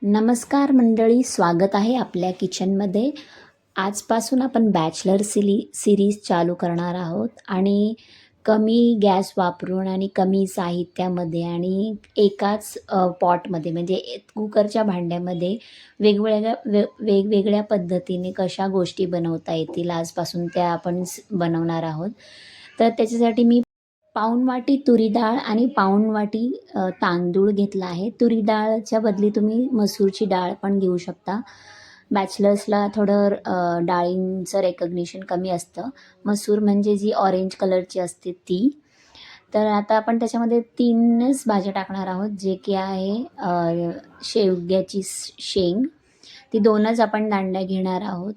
नमस्कार मंडळी, स्वागत आहे आपल्या किचनमध्ये. आजपासून आपण बॅचलर सिरीज चालू करणार आहोत आणि कमी गॅस वापरून आणि कमी साहित्यामध्ये आणि एकाच पॉटमध्ये म्हणजे कुकरच्या भांड्यामध्ये वेगवेगळ्या पद्धतीने कशा गोष्टी बनवता येतील आजपासून त्या आपण बनवणार आहोत. तर त्याच्यासाठी मी पाऊण वाटी तुरी डाळ आणि पाऊण वाटी तांदूळ घेतला आहे. तुरी डाळच्या बदली तुम्ही मसूरची डाळ पण घेऊ शकता. बॅचलर्सला थोडं डाळींचं रेकग्निशन कमी असतं. मसूर म्हणजे जी ऑरेंज कलरची असते ती. तर आता आपण त्याच्यामध्ये 3च भाज्या टाकणार आहोत, जे की आहे शेवग्याची शेंग. ती 2च आपण दांड्या घेणार आहोत.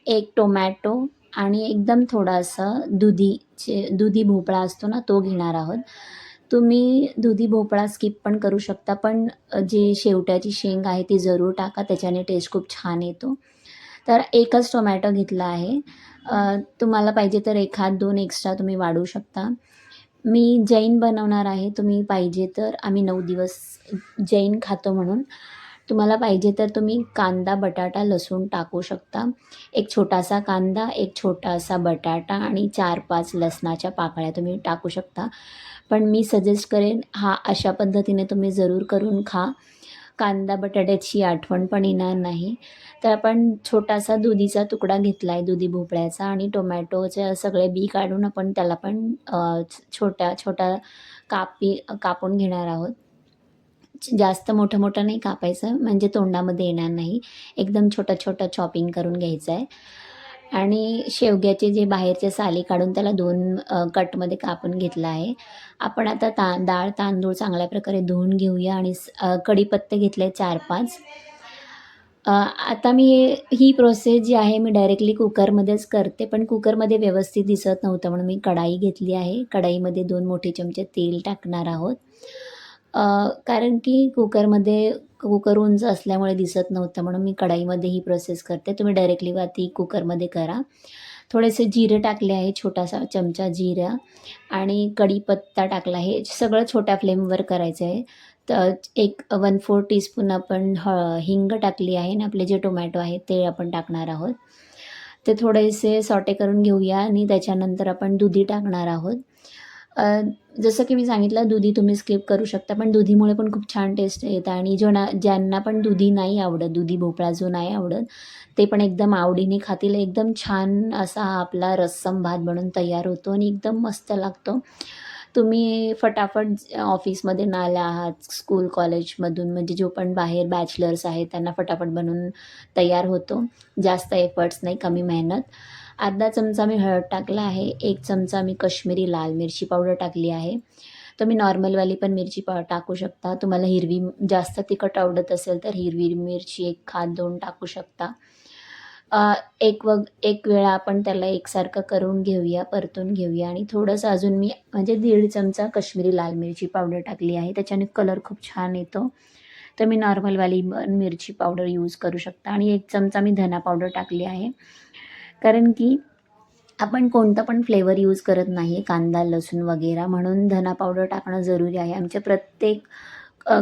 1 टोमॅटो आणि एकदम थोडासा दुधी भोपळा असतो ना, तो घेणार आहोत. तुम्ही दुधी भोपळा स्किप पण करू शकता, पण जे शेवट्याची शेंग आहे ती जरूर टाका, त्याच्याने टेस्ट खूप छान येतो. तर 1च टोमॅटो घेतला आहे. तुम्हाला पाहिजे तर 1-2 एक्स्ट्रा तुम्ही वाढवू शकता. मी जैन बनवणार आहे. तुम्ही पाहिजे तर आम्ही 9 दिवस जैन खातो म्हणून. तुम्हाला पाहिजे तर तुम्ही कांदा, बटाटा, लसूण टाकू शकता. एक छोटासा कांदा, एक छोटासा बटाटा आणि 4-5 लसणाच्या पाकळ्या तुम्ही टाकू शकता. पण मी सजेस्ट करेन अशा पद्धतीने तुम्ही जरूर करून खा. कांदा बटाट्याची आठवण पण येणार नाही. तर आपण छोटासा दुधीचा तुकडा घेतला आहे, दुधी भोपळ्याचा, आणि टोमॅटोचे सगळे बी काढून आपण त्याला पण छोट्या छोट्या कापून घेणार आहोत. जास्त मोठं नाही कापायचं, म्हणजे तोंडामध्ये येणार नाही. एकदम छोटं चॉपिंग करून घ्यायचं आहे. आणि शेवग्याचे जे बाहेरचे साली काढून त्याला 2 कटमध्ये कापून घेतलं आहे. आपण आता डाळ तांदूळ चांगल्या प्रकारे धुवून घेऊया आणि कढीपत्ते घेतले 4-5. आता मी ही प्रोसेस जी आहे मी डायरेक्टली कुकरमध्येच करते, पण कुकरमध्ये व्यवस्थित दिसत नव्हतं म्हणून मी कढाई घेतली आहे. कढाईमध्ये 2 मोठे चमचे तेल टाकणार आहोत. कारण की कुकर उंच असल्यामुळे दिसत नव्हतं म्हणून मी कढाईमध्ये ही प्रोसेस करते. तुम्ही डायरेक्टली ती कुकरमध्ये करा. थोडेसे जिरे टाकले आहे, छोटासा चमचा जिरा आणि कढीपत्ता टाकला आहे. सगळं छोट्या फ्लेमवर करायचं आहे. तर 1/4 टीस्पून आपण हिंग टाकली आहे आणि आपले जे टोमॅटो आहेत ते आपण टाकणार आहोत. ते थोडेसे सॉटे करून घेऊया आणि त्याच्यानंतर आपण दुधी टाकणार आहोत. जसं की मी सांगितलं, दुधी तुम्ही स्किप करू शकता, पण दुधीमुळे पण खूप छान टेस्ट येतं. आणि ज्यांना पण दुधी नाही आवडत, दुधी भोपळा जो नाही आवडत, ते पण एकदम आवडीने खातील. एकदम छान असा आपला रस्सम भात बनून तयार होतो आणि एकदम मस्त लागतो. तुम्ही फटाफट ऑफिसमध्ये न आला आहात, स्कूल कॉलेजमधून, म्हणजे जो पण बाहेर बॅचलर्स आहेत त्यांना फटाफट बनवून तयार होतो. जास्त एफर्ट्स नाही, कमी मेहनत. अर्धा चमचा मी हळद टाकला आहे. 1 चमचा मी काश्मीरी लाल मिरची पावडर टाकली आहे. तुम्ही नॉर्मलवाली पण मिरची टाकू शकता. तुम्हाला हिरवी जास्त तिखट आवडत असेल तर हिरवी मिरची 1 खात 2 टाकू शकता. एक वेळा आपण त्याला एकसारखं करून घेऊया, परतून घेऊया आणि थोडंसं अजून मी म्हणजे 1.5 चमचा काश्मीरी लाल मिरची पावडर टाकली आहे. त्याच्याने कलर खूप छान येतो. तर मी नॉर्मलवाली मिरची पावडर यूज करू शकता आणि 1 चमचा मी धना पावडर टाकली आहे. कारण की आपण कोणता पण फ्लेवर यूज करत नाही आहे, कांदा, लसूण वगैरे, म्हणून धना पावडर टाकणं जरुरी आहे. आमच्या प्रत्येक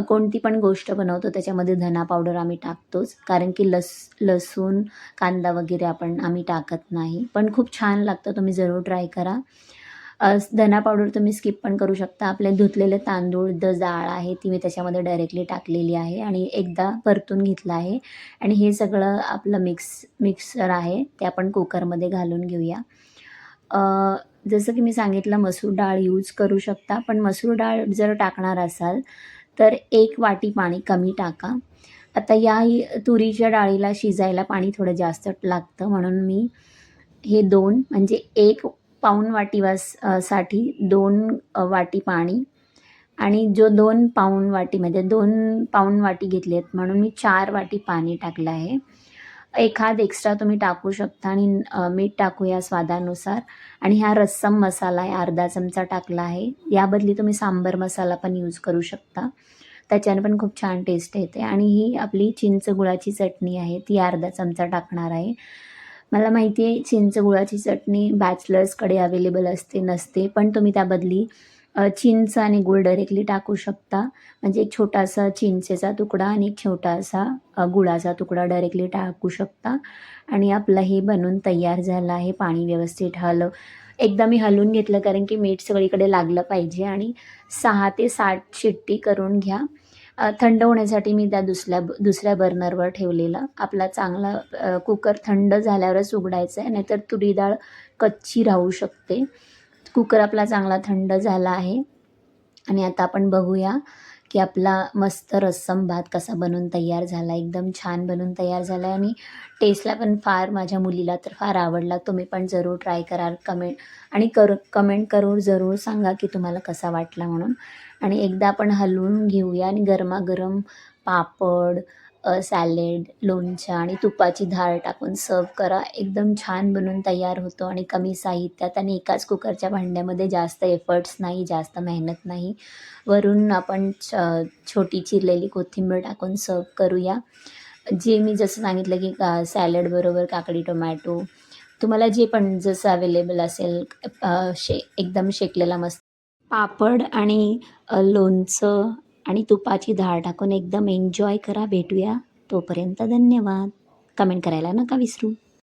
कोणती पण गोष्ट बनवतो त्याच्यामध्ये धना पावडर आम्ही टाकतोच. कारण की लसूण, कांदा वगैरे आम्ही टाकत नाही. पण खूप छान लागतं, तुम्ही जरूर ट्राय करा. धना पावडर तुम्ही स्किप पण करू शकता. आपले धुतलेले तांदूळ, डाळ आहे ती मी त्याच्यामध्ये डायरेक्टली टाकलेली आहे आणि एकदा परतून घेतलं आहे. आणि हे सगळं आपलं मिक्सर आहे ते आपण कुकरमध्ये घालून घेऊया. जसं की मी सांगितलं, मसूर डाळ यूज करू शकता, पण मसूर डाळ जर टाकणार असाल तर 1 वाटी पाणी कमी टाका. आता तुरीच्या डाळीला शिजायला पाणी थोडं जास्त लागतं, म्हणून मी हे 2 म्हणजे 1 पाऊण वाटी साठी 2 वाटी पाणी, आणि जो 2 पाऊण वाटी म्हणजे 2 पाऊण वाटी घेतली आहेत म्हणून मी 4 वाटी पाणी टाकलं आहे. एखाद एक्स्ट्रा तुम्ही टाकू शकता आणि मीठ टाकूया स्वादानुसार. आणि हा रस्सम मसाला आहे, अर्धा चमचा टाकला आहे. याबदली तुम्ही सांबर मसाला पण यूज करू शकता, त्याच्याने पण खूप छान टेस्ट येते. आणि ही आपली चिंच गुळाची चटणी आहे ती अर्धा चमचा टाकणार आहे. मला माहिती आहे चिंच गुळाची चटणी बॅचलर्सकडे अवेलेबल असते नसते, पण तुम्ही त्या बदली चिंच आणि गूळ डायरेक्टली टाकू शकता. म्हणजे एक छोटासा चिंचेचा तुकडा आणि एक छोटासा गुळाचा तुकडा डायरेक्टली टाकू शकता आणि आपलं हे बनून तयार झालं आहे. पाणी व्यवस्थित एकदा मी हलवून घेतलं कारण की मीठ सगळीकडे लागलं पाहिजे आणि 6 ते 7 शिट्टी करून घ्या. थंड होण्यासाठी मी त्या दुसऱ्या बर्नरवर ठेवलेलं. आपला चांगला कुकर थंड झाल्यावरच उघडायचा आहे, नाहीतर तुरी डाळ कच्ची राहू शकते. कुकर आपला चांगला थंड झाला आहे आणि आता आपण बघूया की आपला मस्त रस्सम भात कसा बनून तयार झाला. एकदम छान बनून तयार झाला आहे आणि टेस्टला पण फार माझ्या मुलीला तर फार आवडला. तुम्ही पण जरूर ट्राय कराल. कमेंट करून जरूर सांगा की तुम्हाला कसा वाटला म्हणून. आणि एकदा आपण हलवून घेऊया आणि गरमागरम पापड, सॅलेड, लोणचं आणि तुपाची धार टाकून सर्व्ह करा. एकदम छान बनून तयार होतो आणि कमी साहित्यात आणि एकाच कुकरच्या भांड्यामध्ये जास्त एफर्ट्स नाही, जास्त मेहनत नाही. वरून आपण छोटी चिरलेली कोथिंबीर टाकून सर्व्ह करूया. जे मी जसं सांगितलं की सॅलडबरोबर काकडी, टोमॅटो तुम्हाला जे पण जसं अवेलेबल असेल एकदम शेकलेला मस्त पापड आणि लोणचं आणि तुपाची धार टाकून एकदम एन्जॉय करा. भेटूया तोपर्यंत धन्यवाद. कमेंट करायला नका विसरू.